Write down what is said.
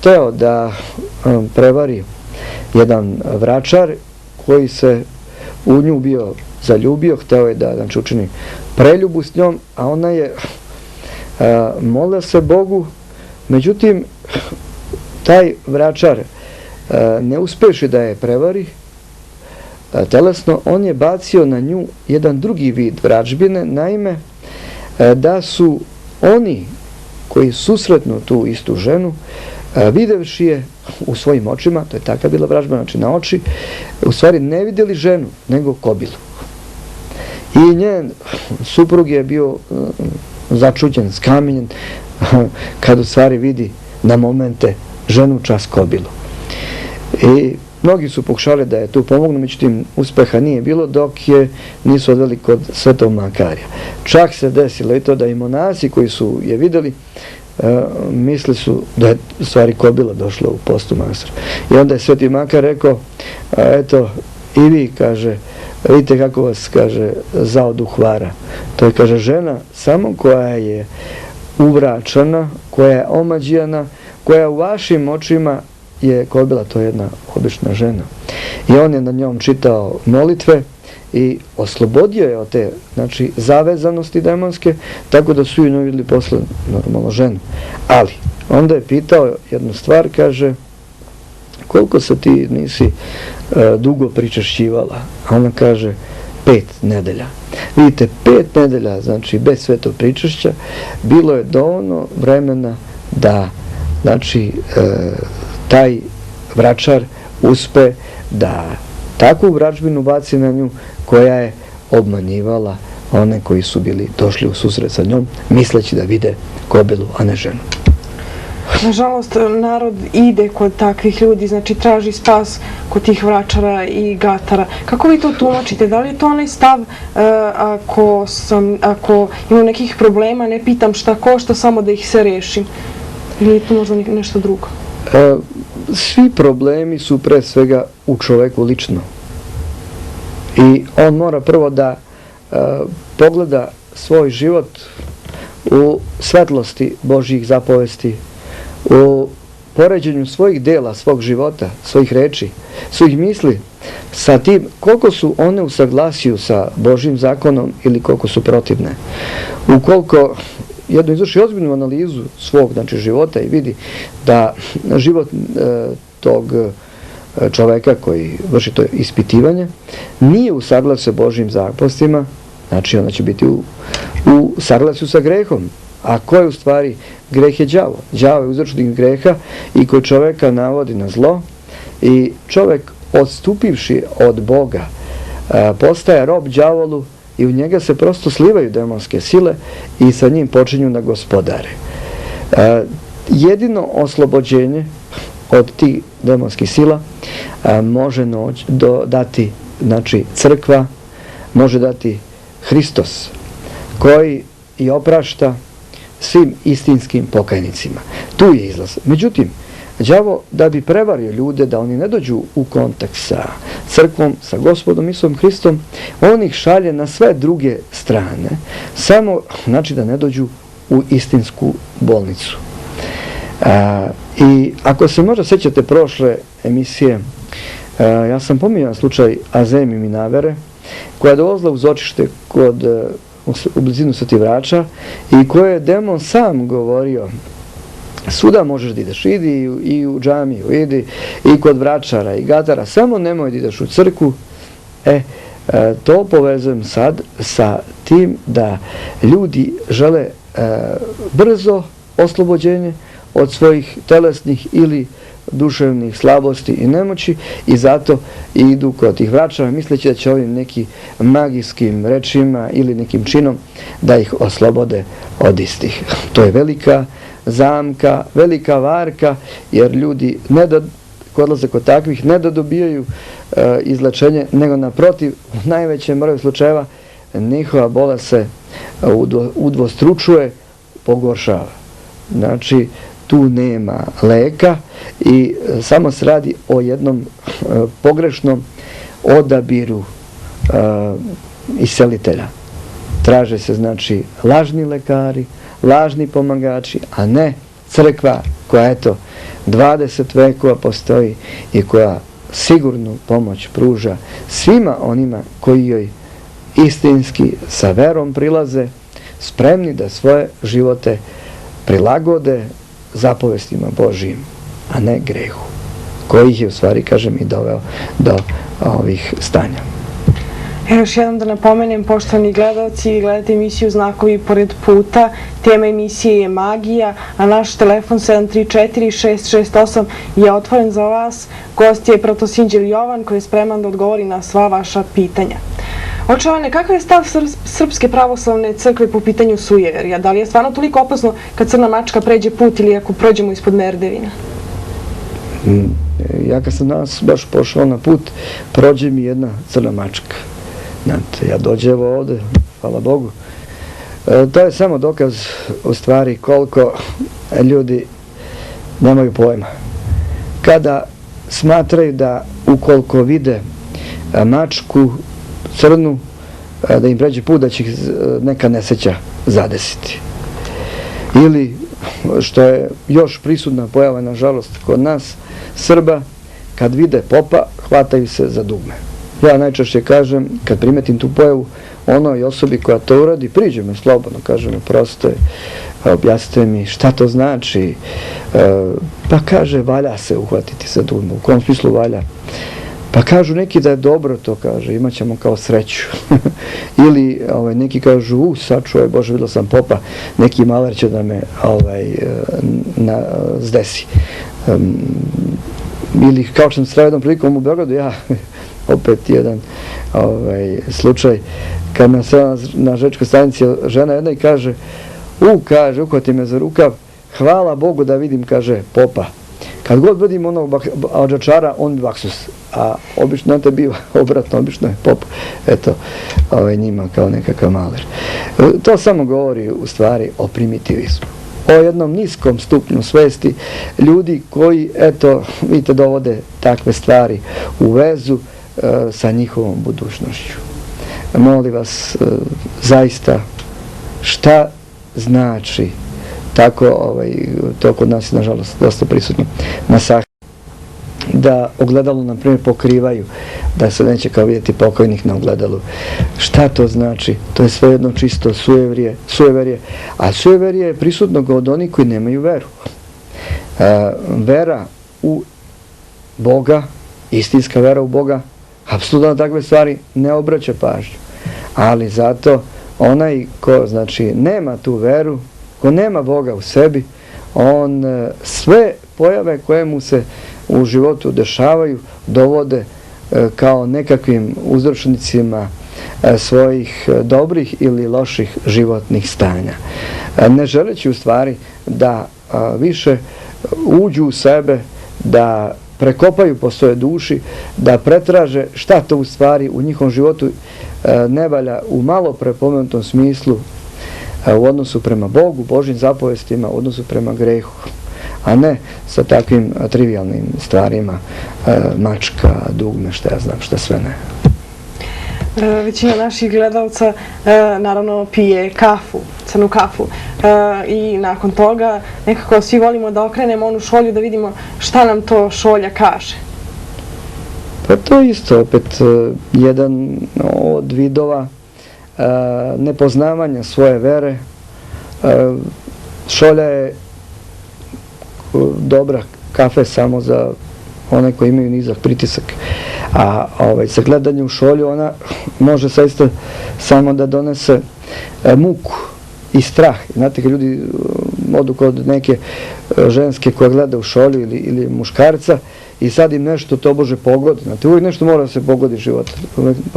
hteo da prevari jedan vračar koji se u nju bio zaljubio, hteo je da učini preljubu s njom, a ona je molila se Bogu, međutim taj vračar ne uspeši da je prevari telesno, on je bacio na nju jedan drugi vid vražbine, naime da su oni koji susretnu tu istu ženu, videvši je u svojim očima, to je taka bila vražba, znači na oči, u stvari ne vidjeli ženu, nego kobilu. I njen suprug je bio začuđen, skamenjen, kad u stvari vidi na momente ženu čas kobilu. I mnogi su pokušali da je tu pomognu, međutim uspeha nije bilo dok nisu odveli kod Svetog Makarija. Čak se desilo i to da i monasi koji su je vidjeli mislili su da je u stvari kobila došla u postu manastira. I onda je Sveti Makar rekao, eto i vi, kaže, vidite kako vas, kaže, zaoduh vara. To je, kaže, žena samo koja je uvračana, koja je omađijana, koja u vašim očima je kobila, to je jedna obična žena. I on je na njom čitao molitve i oslobodio je od te, znači, zavezanosti demonske, tako da su ju njoj vidjeli posle normalno ženu. Ali, onda je pitao jednu stvar, kaže, koliko se ti nisi dugo pričešćivala? A ona kaže, 5 nedelja. Vidite, 5 nedelja, znači, bez svetog pričešća, bilo je dovoljno vremena da, znači, taj vračar uspe da takvu vražbinu baci na nju koja je obmanjivala one koji su bili došli u susret sa njom, misleći da vide kobilu, a ne ženu. Nažalost, narod ide kod takvih ljudi, znači traži spas kod tih vračara i gatara. Kako vi to tumačite? Da li je to onaj stav ako imam nekih problema, ne pitam šta košta, samo da ih se rešim? Ili je to možda nešto drugo? Svi problemi su pre svega u čoveku lično. I on mora prvo da pogleda svoj život u svetlosti Božjih zapovesti, u poređenju svojih dela, svog života, svojih reči, svojih misli, sa tim koliko su one u saglasiju sa Božjim zakonom ili koliko su protivne. Ukoliko jedno izvrši ozbiljnu analizu svog, znači, života i vidi da život tog čoveka koji vrši to ispitivanje nije u saglasju sa Božjim zapovestima, znači ona će biti u saglasju sa grehom. A ko je u stvari greh? Je đavo. Đavo je uzročnik greha i koji čoveka navodi na zlo i čovek odstupivši od Boga postaje rob đavolu i u njega se prosto slivaju demonske sile i sa njim počinju da gospodare. Jedino oslobođenje od tih demonskih sila može dati, znači, crkva, može dati Hristos, koji i oprašta svim istinskim pokajnicima. Tu je izlaz. Međutim, đavo, da bi prevario ljude, da oni ne dođu u kontakt sa crkvom, sa Gospodom Isusom Hristom, on ih šalje na sve druge strane, samo, znači, da ne dođu u istinsku bolnicu. I ako se možda sećate prošle emisije, ja sam pominjao slučaj Azemi Minavere, koja je dolazila uz očište u blizinu Svetih Vrača i koje je demon sam govorio, svuda možeš da ideš, idi i u džamiju, idi i kod vračara i gatara, samo nemoj da ideš u crkvu. To povezujem sad sa tim da ljudi žele brzo oslobođenje od svojih telesnih ili duševnih slabosti i nemoći i zato idu kod tih vračara misleći da će ovim nekim magijskim rečima ili nekim činom da ih oslobode od istih. To je velika zamka, velika varka, jer ljudi odlaze kod takvih ne da dobijaju izlečenje, nego naprotiv, u najvećem broju slučajeva njihova bolest se udvostručuje, pogoršava. Znači, tu nema leka i samo se radi o jednom pogrešnom odabiru iscelitelja. Traže se, znači, lažni lekari, lažni pomagači, a ne crkva koja, eto, 20 vekova postoji i koja sigurnu pomoć pruža svima onima koji joj istinski sa verom prilaze, spremni da svoje živote prilagode zapovestima Božijim, a ne grehu, koji ih je u stvari, kažem, i doveo do ovih stanja. Još jednom da napomenem, poštovani gledalci, gledate emisiju Znakovi pored puta. Tema emisije je magija, a naš telefon 734-668 je otvoren za vas. Gost je protosinđel Jovan koji je spreman da odgovori na sva vaša pitanja. Oče Jovane, kakav je stav Srpske pravoslavne crkve po pitanju sujeverja? Da li je stvarno toliko opasno kad crna mačka pređe put ili ako prođemo ispod merdevina? Ja kad sam danas baš pošao na put, prođe mi jedna crna mačka. Znate, ja dođem ovde, hvala Bogu. To je samo dokaz u stvari koliko ljudi nemaju pojma. Kada smatraju da ukoliko vide mačku crnu, da im pređe put, da će ih neka nesreća zadesiti. Ili, što je još prisutna pojava, nažalost, kod nas, Srba, kad vide popa, hvataju se za dugme. Ja najčešće kažem, kad primetim tu pojavu, onoj osobi koja to uradi, priđe me slobodno, kaže me prosto, objasnite mi šta to znači, pa kaže, valja se uhvatiti za dugme. U kom smislu valja? Pa kažu neki da je dobro to, kaže, imat ćemo kao sreću. Ili neki kažu, sačuvaj Bože, vidio sam popa, neki maler će da me zdesi. Ili kao što sam sreo jednom prilikom u Beogradu, ja, opet jedan slučaj, kad me srela na žečkoj stanici žena jedna i kaže, kaže, uhvati me za rukav, hvala Bogu da vidim, kaže, popa. Kad god vidim onog adžačara, on bi vaksus, a obično to biva obratno, obično je pop, eto, njima kao nekakav maler. To samo govori u stvari o primitivizmu, o jednom niskom stupnju svesti ljudi koji, eto, vidite, dovode takve stvari u vezu sa njihovom budućnošću. Molim vas, zaista, šta znači tako, to kod nas je nažalost dosta prisutno, masakr, da ogledalo, na primjer, pokrivaju, da se neće kao vidjeti pokojnih na ogledalu. Šta to znači? To je sve jedno čisto sujeverje, a sujeverje je prisutno od onih koji nemaju veru. Vera u Boga, istinska vera u Boga, apsolutno na takve stvari ne obraća pažnju. Ali zato onaj ko, znači, nema tu veru, ko nema Boga u sebi, on sve pojave koje mu se u životu dešavaju dovode kao nekakvim uzročnicima svojih dobrih ili loših životnih stanja. Ne želeći u stvari da više uđu u sebe, da prekopaju po svojoj duši, da pretraže šta to u stvari u njihovom životu ne valja u malo prepomenutom smislu u odnosu prema Bogu, Božjim zapovestima, u odnosu prema grehu, a ne sa takvim trivialnim stvarima, mačka, dugme, šta ja znam, šta sve ne. Većina naših gledalca naravno pije kafu, crnu kafu, i nakon toga nekako svi volimo da okrenemo onu šolju da vidimo šta nam to šolja kaže. Pa to isto opet jedan od vidova nepoznavanja svoje vere. Šolja je dobra kafe samo za one koji imaju nizak pritisak, a sa gledanjem u šolju ona može saista samo da donese muku i strah. Znate, kad ljudi odu kod neke ženske koja gleda u šolju ili muškarca i sad im nešto tobože pogodi. Znate, uvijek nešto mora da se pogodi život.